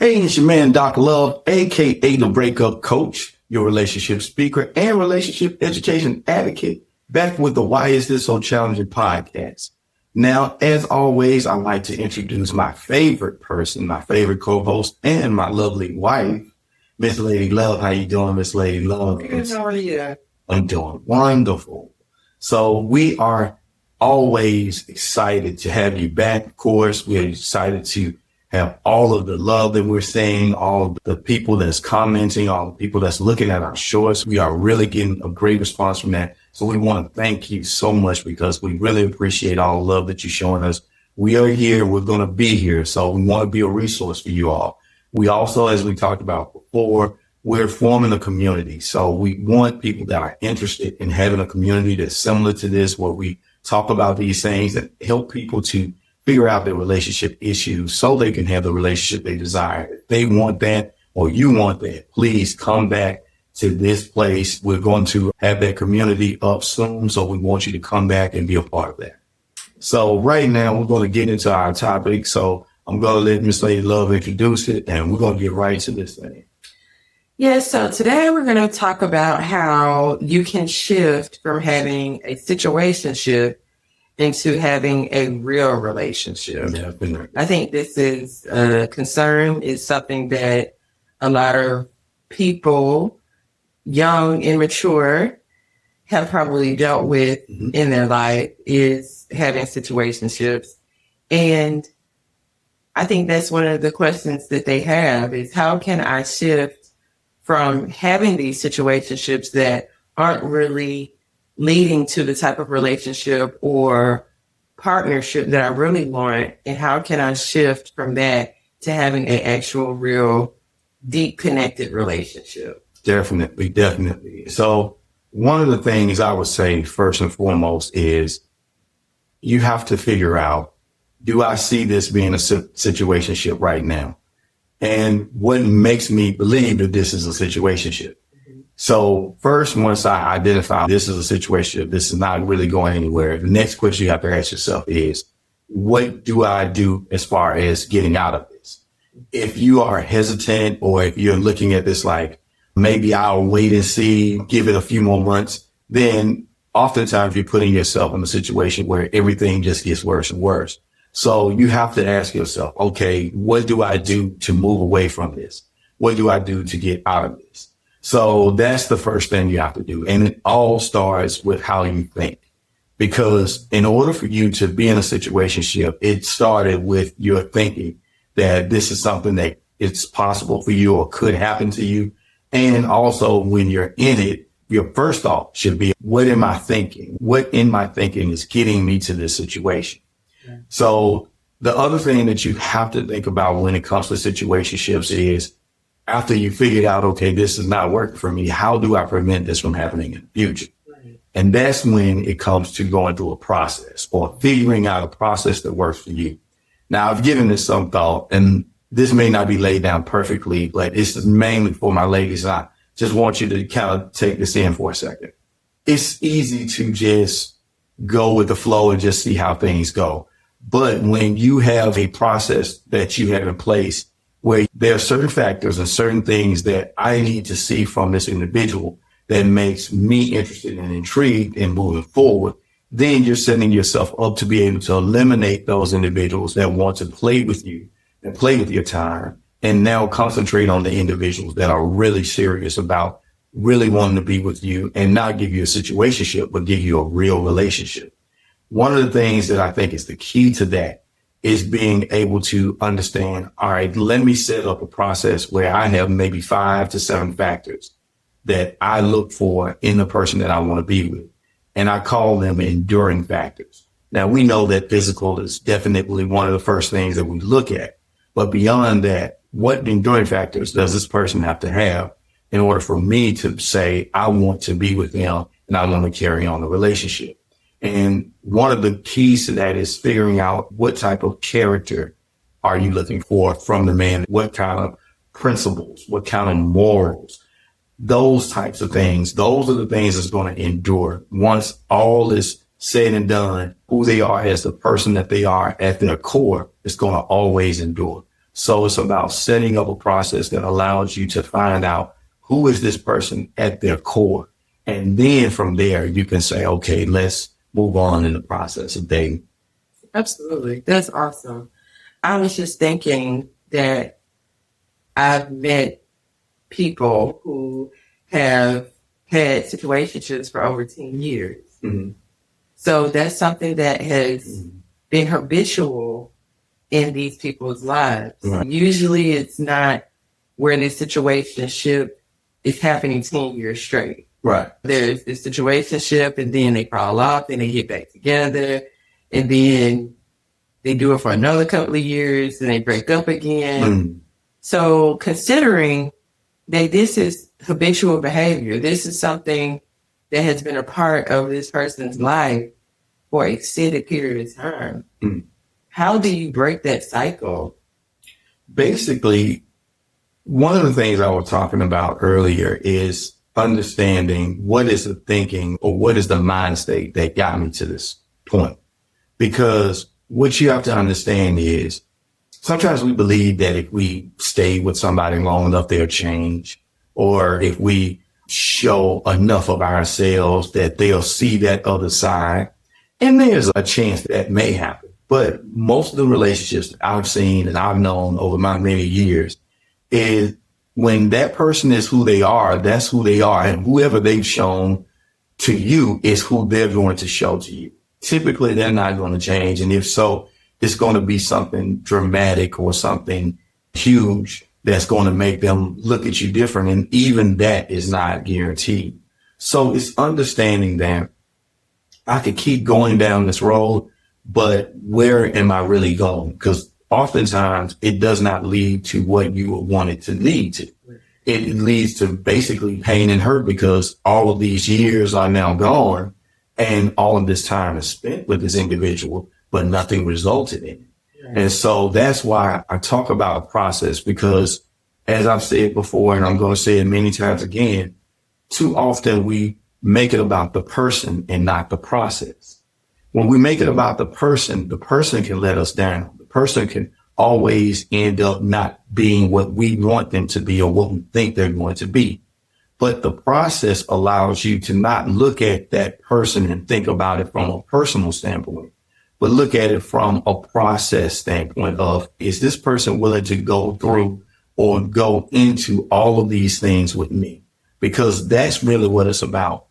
Hey, it's your man, Doc Love, aka the Breakup Coach, your relationship speaker and relationship education advocate, back with the Why Is This So Challenging podcast. Now, as always, I'd like to introduce my favorite person, my favorite co-host, and my lovely wife, Miss Lady Love. How you doing, Miss Lady Love? How are you? I'm doing wonderful. So we are always excited to have you back. Of course, we're excited to have all of the love that we're seeing, all of the people that's commenting, all the people that's looking at our shorts. We are really getting a great response from that. So we want to thank you so much because we really appreciate all the love that you're showing us. We are here. We're going to be here. So we want to be a resource for you all. We also, as we talked about before, we're forming a community. So we want people that are interested in having a community that's similar to this, where we talk about these things and help people to figure out their relationship issues so they can have the relationship they desire. If they want that or you want that, please come back to this place. We're going to have that community up soon. So we want you to come back and be a part of that. So right now we're going to get into our topic. So I'm going to let Miss Lady Love introduce it and we're going to get right to this thing. Yes, so today we're going to talk about how you can shift from having a situationship into having a real relationship. Definitely. I think this is a concern. It's something that a lot of people, young and mature, have probably dealt with in their life, is having situationships. And I think that's one of the questions that they have is, how can I shift from having these situationships that aren't really leading to the type of relationship or partnership that I really want, and how can I shift from that to having an actual, real, deep, connected relationship? Definitely. So one of the things I would say first and foremost is you have to figure out, do I see this being a situationship right now? And what makes me believe that this is a situationship? So first, once I identify this is a situation, this is not really going anywhere, the next question you have to ask yourself is, what do I do as far as getting out of this? If you are hesitant, or if you're looking at this like, maybe I'll wait and see, give it a few more months, then oftentimes you're putting yourself in a situation where everything just gets worse and worse. So you have to ask yourself, okay, what do I do to move away from this? What do I do to get out of this? So that's the first thing you have to do. And it all starts with how you think, because in order for you to be in a situationship, it started with your thinking that this is something that it's possible for you or could happen to you. And also when you're in it, your first thought should be, what am I thinking? What in my thinking is getting me to this situation? Yeah. So the other thing that you have to think about when it comes to situationships is, after you figured out, okay, this is not working for me, how do I prevent this from happening in the future? Right. And that's when it comes to going through a process or figuring out a process that works for you. Now, I've given this some thought, and this may not be laid down perfectly, but this is mainly for my ladies. I just want you to kind of take this in for a second. It's easy to just go with the flow and just see how things go. But when you have a process that you have in place, where there are certain factors and certain things that I need to see from this individual that makes me interested and intrigued in moving forward, then you're setting yourself up to be able to eliminate those individuals that want to play with you and play with your time, and now concentrate on the individuals that are really serious about really wanting to be with you and not give you a situationship, but give you a real relationship. One of the things that I think is the key to that is being able to understand, all right, let me set up a process where I have maybe 5 to 7 factors that I look for in the person that I want to be with. And I call them enduring factors. Now, we know that physical is definitely one of the first things that we look at. But beyond that, what enduring factors does this person have to have in order for me to say, I want to be with them and I want to carry on the relationship? And one of the keys to that is figuring out what type of character are you looking for from the man? What kind of principles, what kind of morals, those types of things. Those are the things that's going to endure. Once all is said and done, who they are as the person that they are at their core is going to always endure. So it's about setting up a process that allows you to find out who is this person at their core. And then from there, you can say, okay, let's move on in the process of dating. Absolutely. That's awesome. I was just thinking that I've met people who have had situationships for over 10 years. Mm-hmm. So that's something that has been habitual in these people's lives. Right. Usually it's not where the situationship is happening 10 years straight. Right. There's the situationship, and then they fall off, and they get back together, and then they do it for another couple of years, and they break up again. So considering that this is habitual behavior, this is something that has been a part of this person's life for an extended period of time. How do you break that cycle? Basically, one of the things I was talking about earlier is understanding what is the thinking or what is the mind state that got me to this point. Because what you have to understand is sometimes we believe that if we stay with somebody long enough, they'll change. Or if we show enough of ourselves that they'll see that other side. And there's a chance that may happen. But most of the relationships that I've seen and I've known over my many years is when that person is who they are, that's who they are. And whoever they've shown to you is who they're going to show to you. Typically, they're not going to change. And if so, it's going to be something dramatic or something huge that's going to make them look at you different. And even that is not guaranteed. So it's understanding that I could keep going down this road, but where am I really going? Because oftentimes it does not lead to what you would want it to lead to. It leads to basically pain and hurt because all of these years are now gone and all of this time is spent with this individual, but nothing resulted in it. And so that's why I talk about a process, because as I've said before, and I'm going to say it many times again, too often we make it about the person and not the process. When we make it about the person can let us down. The person can always end up not being what we want them to be or what we think they're going to be. But the process allows you to not look at that person and think about it from a personal standpoint, but look at it from a process standpoint of, is this person willing to go through or go into all of these things with me? Because that's really what it's about.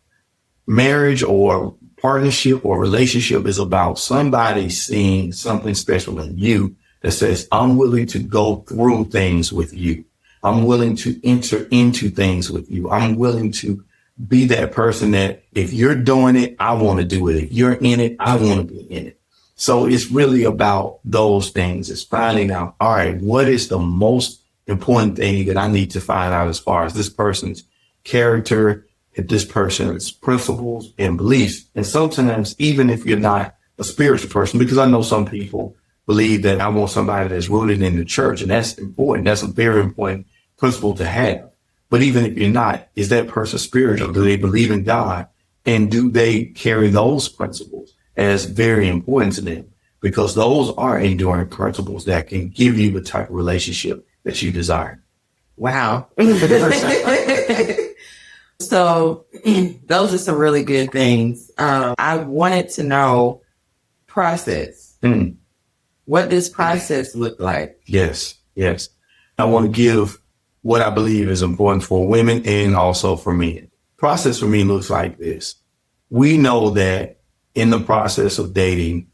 Marriage or partnership or relationship is about somebody seeing something special in you that says, I'm willing to go through things with you. I'm willing to enter into things with you. I'm willing to be that person that if you're doing it, I want to do it. If you're in it, I want to be in it. So it's really about those things. It's finding out, all right, what is the most important thing that I need to find out as far as this person's character, if this person's principles and beliefs. And sometimes even if you're not a spiritual person, because I know some people believe that I want somebody that's rooted in the church, and that's important. That's a very important principle to have. But even if you're not, is that person spiritual? Do they believe in God? And do they carry those principles as very important to them? Because those are enduring principles that can give you the type of relationship that you desire. Wow. So those are some really good things. I wanted to know process. What does process look like? Yes. I want to give what I believe is important for women and also for men. Process for me looks like this. We know that in the process of dating,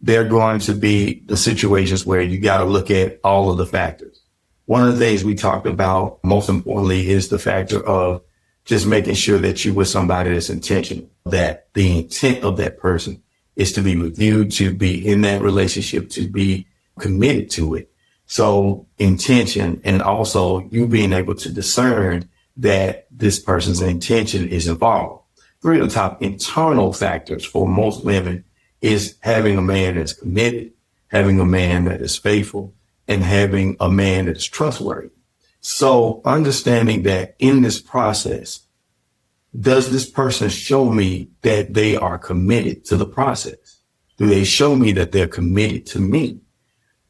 there are going to be the situations where you got to look at all of the factors. One of the things we talked about most importantly is the factor of just making sure that you're with somebody that's intentional, that the intent of that person is to be with you, to be in that relationship, to be committed to it. So intention, and also you being able to discern that this person's intention is involved. Three of the top internal factors for most women is having a man that's committed, having a man that is faithful, and having a man that is trustworthy. So understanding that in this process, does this person show me that they are committed to the process? Do they show me that they're committed to me?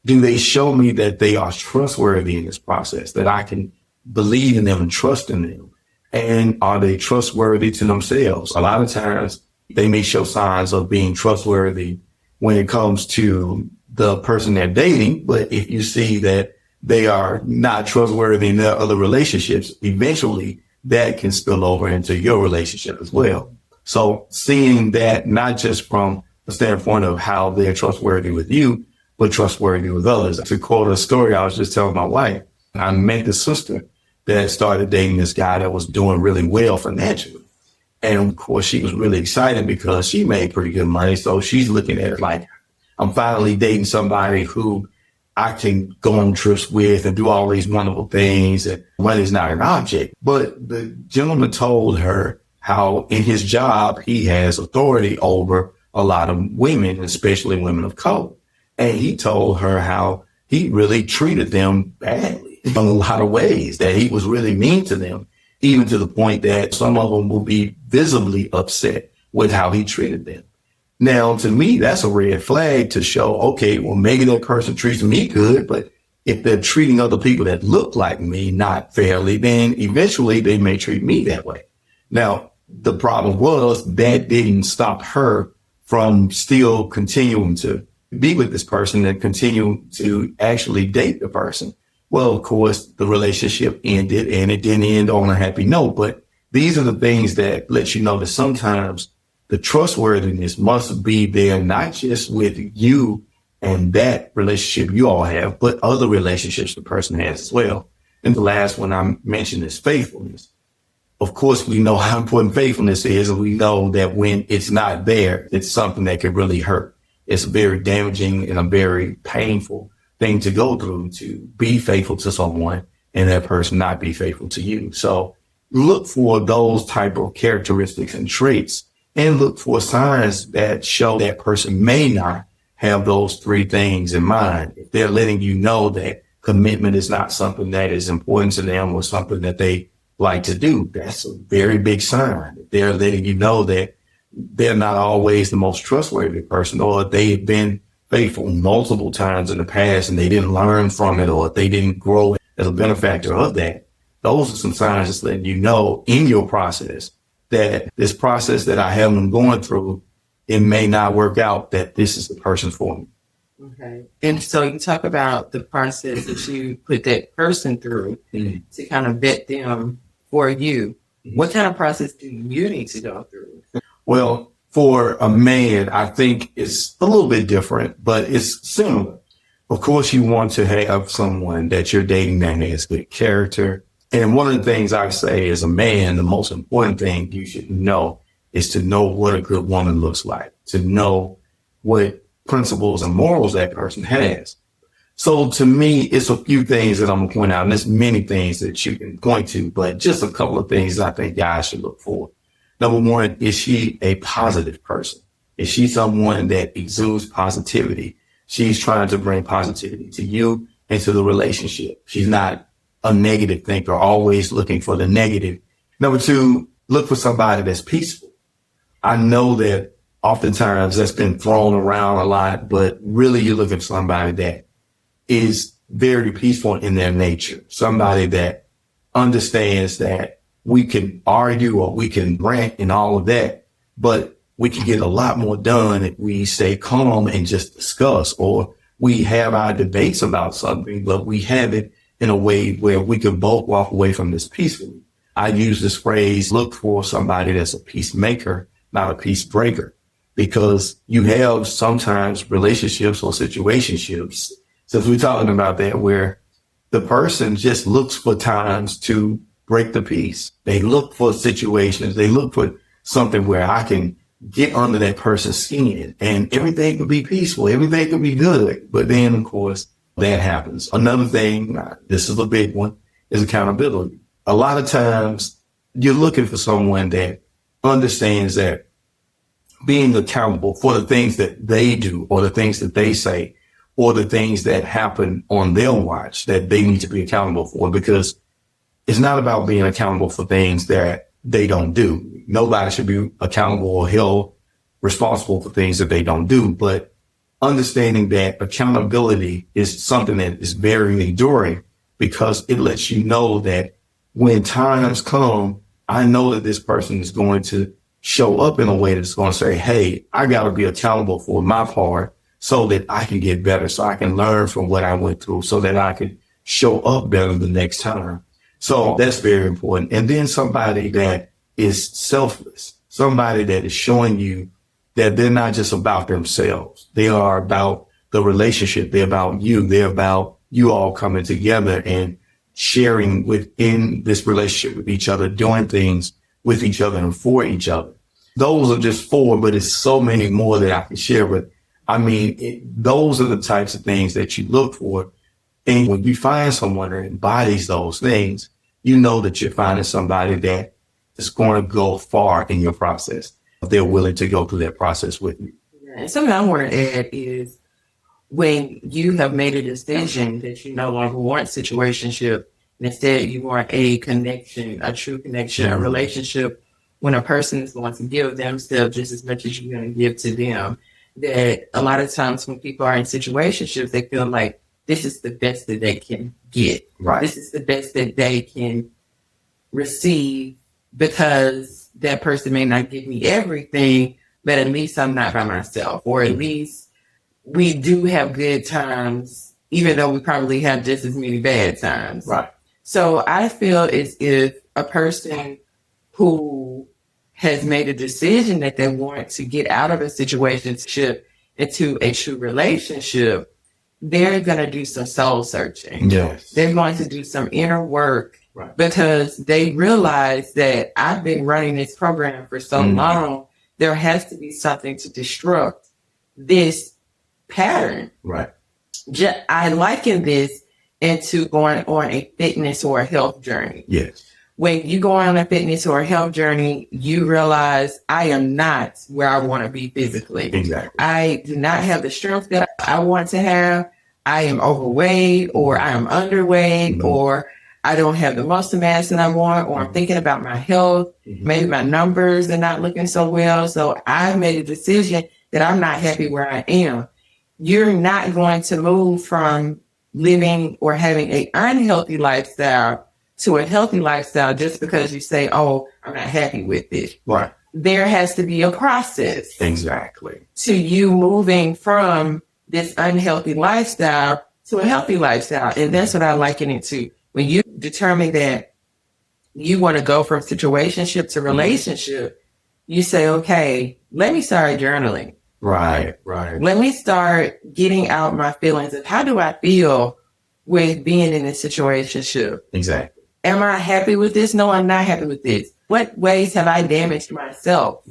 Do they show me that they are trustworthy in this process, that I can believe in them and trust in them? And are they trustworthy to themselves? A lot of times they may show signs of being trustworthy when it comes to the person they're dating. But if you see that they are not trustworthy in their other relationships, eventually that can spill over into your relationship as well. So seeing that not just from the standpoint of how they're trustworthy with you, but trustworthy with others. To quote a story I was just telling my wife, I met this sister that started dating this guy that was doing really well financially. And of course, she was really excited because she made pretty good money. So she's looking at it like, I'm finally dating somebody who I can go on trips with and do all these wonderful things. And money's not an object. But the gentleman told her how in his job, he has authority over a lot of women, especially women of color. And he told her how he really treated them badly in a lot of ways, that he was really mean to them, even to the point that some of them will be visibly upset with how he treated them. Now, to me, that's a red flag to show, okay, well, maybe that person treats me good, but if they're treating other people that look like me not fairly, then eventually they may treat me that way. Now, the problem was that didn't stop her from still continuing to be with this person and continue to actually date the person. Well, of course, the relationship ended and it didn't end on a happy note. But these are the things that let you know that sometimes the trustworthiness must be there, not just with you and that relationship you all have, but other relationships the person has as well. And the last one I mentioned is faithfulness. Of course, we know how important faithfulness is, and we know that when it's not there, it's something that can really hurt. It's very damaging and a very painful thing to go through, to be faithful to someone and that person not be faithful to you. So look for those type of characteristics and traits, and look for signs that show that person may not have those three things in mind. If they're letting you know that commitment is not something that is important to them or something that they like to do, that's a very big sign. If they're letting you know that they're not always the most trustworthy person, or they've been faithful multiple times in the past and they didn't learn from it, or they didn't grow as a benefactor of that. Those are some signs that's letting you know in your process that this process that I have been going through, it may not work out, that this is the person for me. Okay. And so you talk about the process that you put that person through to kind of vet them for you. What kind of process do you need to go through? Well, for a man, I think it's a little bit different, but it's similar. Of course, you want to have someone that you're dating that has good character. And one of the things I say as a man, the most important thing you should know is to know what a good woman looks like, to know what principles and morals that person has. So to me, it's a few things that I'm going to point out, and there's many things that you can point to, but just a couple of things I think guys should look for. Number one, is she a positive person? Is she someone that exudes positivity? She's trying to bring positivity to you and to the relationship. She's not a negative thinker, always looking for the negative. Number two, look for somebody that's peaceful. I know that oftentimes that's been thrown around a lot, but really you're looking for somebody that is very peaceful in their nature. Somebody that understands that we can argue or we can rant and all of that, but we can get a lot more done if we stay calm and just discuss, or we have our debates about something, but we have it in a way where we can both walk away from this peacefully. I use this phrase, look for somebody that's a peacemaker, not a peace breaker, because you have sometimes relationships or situationships, since we're talking about that, where the person just looks for times to break the peace. They look for situations. They look for something where I can get under that person's skin and everything can be peaceful. Everything can be good. But then, of course, that happens. Another thing, this is a big one, is accountability. A lot of times you're looking for someone that understands that being accountable for the things that they do or the things that they say or the things that happen on their watch that they need to be accountable for, because it's not about being accountable for things that they don't do. Nobody should be accountable or held responsible for things that they don't do. But understanding that accountability is something that is very enduring because it lets you know that when times come, I know that this person is going to show up in a way that's going to say, hey, I got to be accountable for my part so that I can get better, so I can learn from what I went through, so that I can show up better the next time. So that's very important. And then somebody that is selfless, somebody that is showing you that they're not just about themselves. They are about the relationship. They're about you. They're about you all coming together and sharing within this relationship with each other, doing things with each other and for each other. Those are just four, but it's so many more that I can share. But I mean, those are the types of things that you look for. And when you find someone that embodies those things, you know that you're finding somebody that is going to go far in your process. They're willing to go through that process with you. And something I want to add is when you have made a decision that you no longer want situationship, and instead you want a connection, a true connection, a relationship, when a person is going to give themselves just as much as you're going to give to them, that a lot of times when people are in situationships, they feel like this is the best that they can get. Right. This is the best that they can receive because that person may not give me everything, but at least I'm not by myself, or at least we do have good times, even though we probably have just as many bad times. Right. So I feel as if a person who has made a decision that they want to get out of a situationship into a true relationship, they're going to do some soul searching. Yes. They're going to do some inner work. Right. Because they realize that I've been running this program for so long, there has to be something to disrupt this pattern. Right. I liken this into going on a fitness or a health journey. Yes. When you go on a fitness or a health journey, you realize I am not where I want to be physically. Exactly. I do not have the strength that I want to have. I am overweight, or I am underweight, or I don't have the muscle mass that I want, or I'm thinking about my health. Maybe my numbers are not looking so well. So I've made a decision that I'm not happy where I am. You're not going to move from living or having an unhealthy lifestyle to a healthy lifestyle just because you say, oh, I'm not happy with it. Right. There has to be a process. Exactly. To you moving from this unhealthy lifestyle to a healthy lifestyle. And that's what I liken it to. When you determine that you want to go from situationship to relationship, you say, okay, let me start journaling. Right, right. Let me start getting out my feelings of how do I feel with being in a situationship? Exactly. Am I happy with this? No, I'm not happy with this. What ways have I damaged myself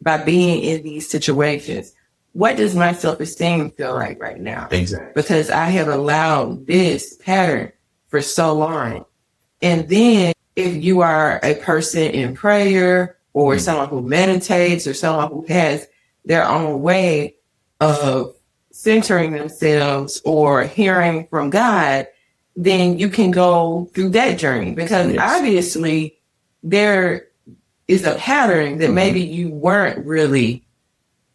by being in these situations? What does my self-esteem feel like right now? Exactly. Because I have allowed this pattern for so long. And then if you are a person in prayer or someone who meditates or someone who has their own way of centering themselves or hearing from God, then you can go through that journey. Because obviously there is a pattern that maybe you weren't really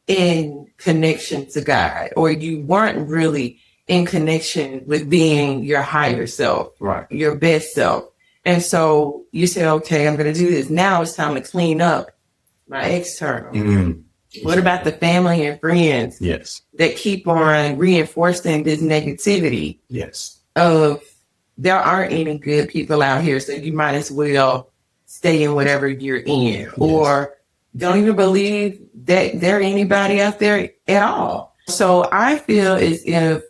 in connection to God, or you weren't really in connection with being your higher self, right, your best self. And so you say, okay, I'm going to do this. Now it's time to clean up my external. What about the family and friends that keep on reinforcing this negativity of there aren't any good people out here, so you might as well stay in whatever you're in, or don't even believe that there anybody out there at all. So I feel as if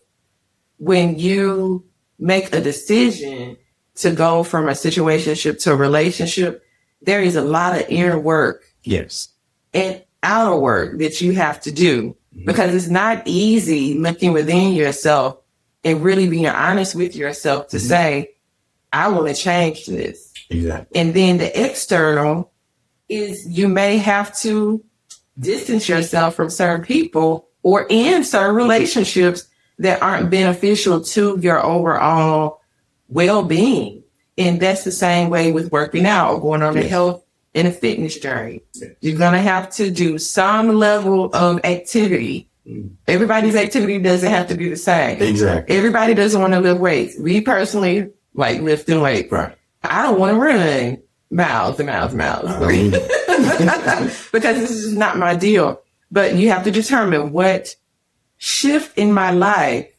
when you make a decision to go from a situationship to a relationship, there is a lot of inner work and outer work that you have to do, because it's not easy looking within yourself and really being honest with yourself to say, I want to change this. And then the external is you may have to distance yourself from certain people or in certain relationships that aren't beneficial to your overall well-being. And that's the same way with working out or going on a health and a fitness journey. You're going to have to do some level of activity Everybody's activity doesn't have to be the same. Exactly. Everybody doesn't want to lift weights. We personally like lifting weights. Right. I don't want to run miles and miles and miles because this is not my deal. But you have to determine what shift in my life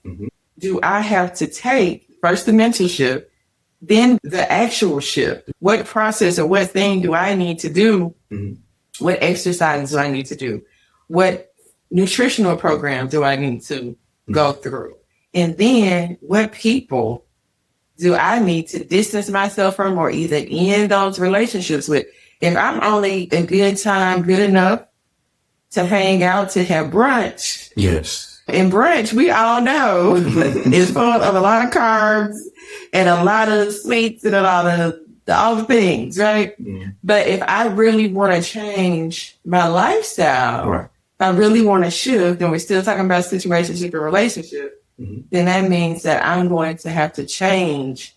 do I have to take, first the mental shift, then the actual shift. What process or what thing do I need to do? What exercises do I need to do? What nutritional program do I need to go through? And then what people do I need to distance myself from or either end those relationships with? If I'm only a good time, good enough to hang out, to have brunch. Yes. And brunch, we all know, is full of a lot of carbs and a lot of sweets and a lot of all the things, right? But if I really want to change my lifestyle, if I really want to shift, and we're still talking about situationship and relationship, then that means that I'm going to have to change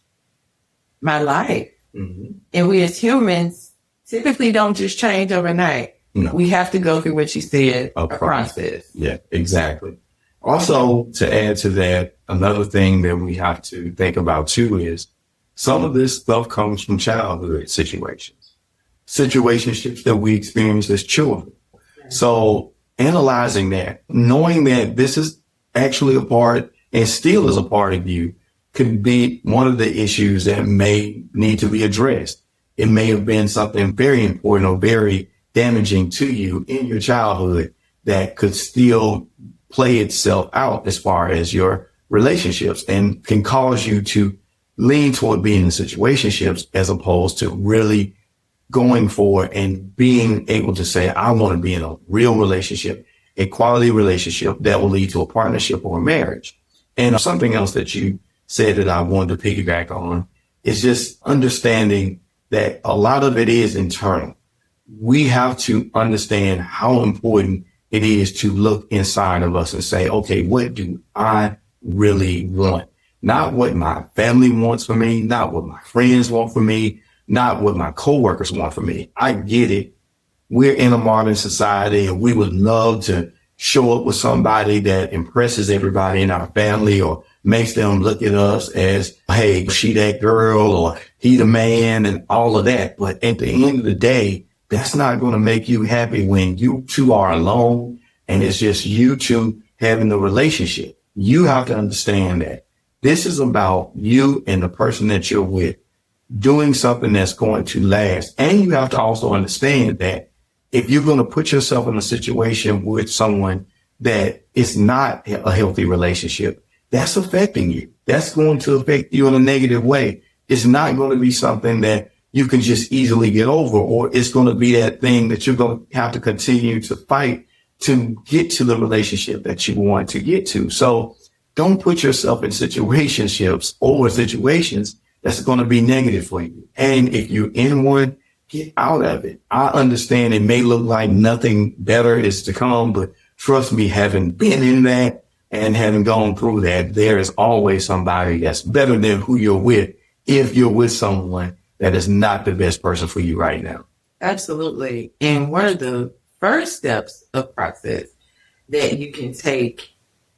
my life. And we as humans typically don't just change overnight. No. We have to go through what you said, a process. Yeah, exactly. Also, to add to that, another thing that we have to think about too is some of this stuff comes from childhood situations, situationships that we experience as children. So analyzing that, knowing that this is actually a part and still is a part of you could be one of the issues that may need to be addressed. It may have been something very important or very damaging to you in your childhood that could still play itself out as far as your relationships and can cause you to lean toward being in situationships as opposed to really going for and being able to say, I want to be in a real relationship, a quality relationship that will lead to a partnership or a marriage. And something else that you said that I wanted to piggyback on is just understanding that a lot of it is internal. We have to understand how important it is to look inside of us and say, okay, what do I really want? Not what my family wants for me, not what my friends want for me, not what my coworkers want for me. I get it. We're in a modern society and we would love to show up with somebody that impresses everybody in our family or makes them look at us as, hey, she that girl or he the man and all of that. But at the end of the day, that's not going to make you happy when you two are alone and it's just you two having the relationship. You have to understand that this is about you and the person that you're with doing something that's going to last. And you have to also understand that if you're going to put yourself in a situation with someone that is not a healthy relationship, that's affecting you. That's going to affect you in a negative way. It's not going to be something that you can just easily get over, or it's going to be that thing that you're going to have to continue to fight to get to the relationship that you want to get to. So don't put yourself in situationships or situations that's going to be negative for you. And if you're in one, get out of it. I understand it may look like nothing better is to come, but trust me, having been in that and having gone through that, there is always somebody that's better than who you're with if you're with someone that is not the best person for you right now. Absolutely. And one of the first steps of process that you can take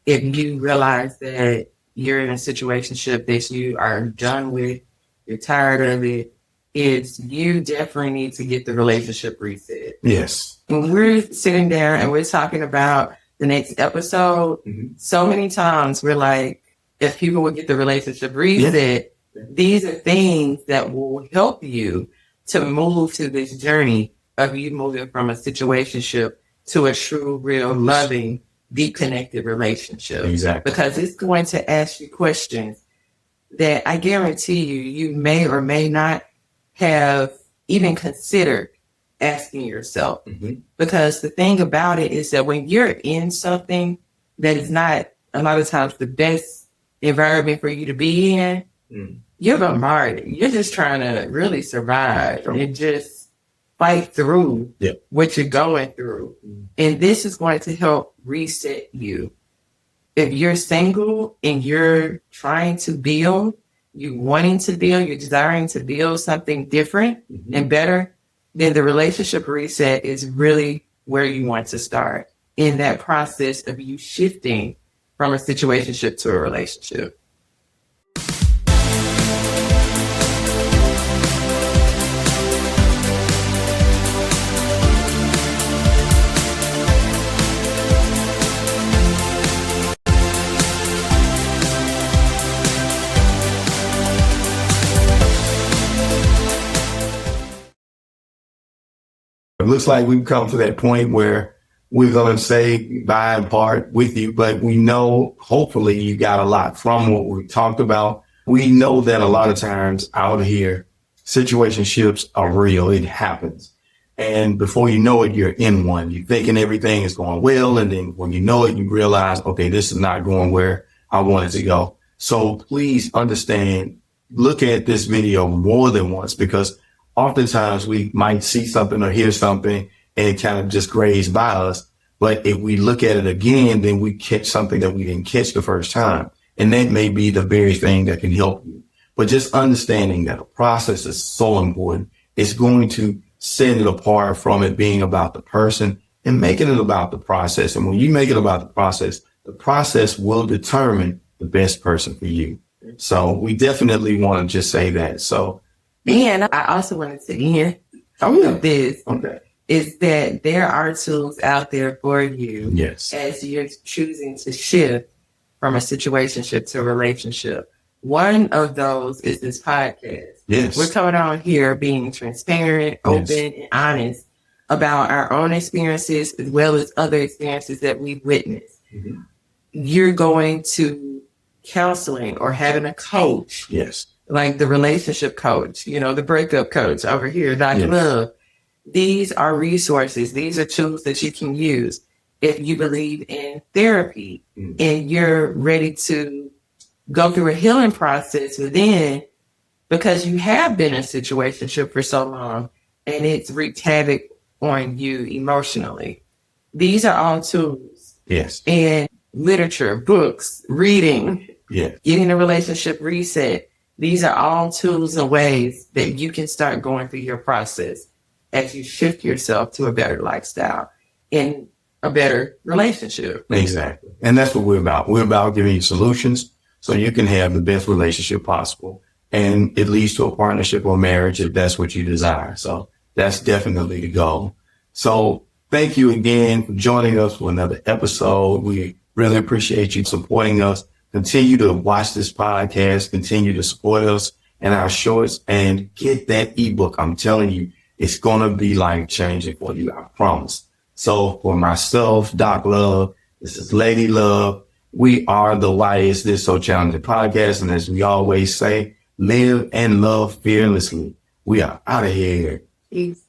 if you realize that you're in a situationship that you are done with, you're tired of it, is you definitely need to get the relationship reset. Yes. When we're sitting there and we're talking about the next episode, so many times we're like, if people would get the relationship reset, these are things that will help you to move to this journey of you moving from a situationship to a true, real, loving, deep connected relationship. Exactly. Because it's going to ask you questions that I guarantee you may or may not have even considered asking yourself. Because the thing about it is that when you're in something that is not a lot of times the best environment for you to be in, you're bombarded. You're just trying to really survive and just fight through what you're going through. And this is going to help reset you. If you're single and you're trying to build, you wanting to build, you're desiring to build something different and better, then the relationship reset is really where you want to start. in that process of you shifting from a situationship to a relationship? It looks like we've come to that point where we're going to say bye and part with you, but we know hopefully you got a lot from what we talked about. We know that a lot of times out here, situationships are real. It happens. And before you know it, you're in one. You're thinking everything is going well. And then when you know it, you realize, okay, this is not going where I wanted to go. So please understand, look at this video more than once, because oftentimes we might see something or hear something and it kind of just grazed by us. But if we look at it again, then we catch something that we didn't catch the first time. And that may be the very thing that can help you. But just understanding that a process is so important. It's going to set it apart from it being about the person and making it about the process. And when you make it about the process will determine the best person for you. So we definitely want to just say that. So, and I also wanted to end with this. Okay. Is that there are tools out there for you. Yes. As you're choosing to shift from a situationship to a relationship. One of those is this podcast. Yes. We're coming on here being transparent, open, and honest about our own experiences as well as other experiences that we've witnessed. Mm-hmm. You're going to counseling or having a coach. Yes. Like the relationship coach, the breakup coach over here, Dr. Yes. Love. These are resources. These are tools that you can use if you believe in therapy and you're ready to go through a healing process within, because you have been in a situationship for so long and it's wreaked havoc on you emotionally. These are all tools. Yes. And literature, books, reading, getting a relationship reset. These are all tools and ways that you can start going through your process as you shift yourself to a better lifestyle and a better relationship. Exactly. And that's what we're about. We're about giving you solutions so you can have the best relationship possible. And it leads to a partnership or marriage if that's what you desire. So that's definitely the goal. So thank you again for joining us for another episode. We really appreciate you supporting us. Continue to watch this podcast, continue to support us and our shorts, and get that ebook. I'm telling you, it's going to be life changing for you. I promise. So for myself, Doc Love, this is Lady Love. We are the Why Is This So Challenging podcast. And as we always say, live and love fearlessly. We are out of here. Peace.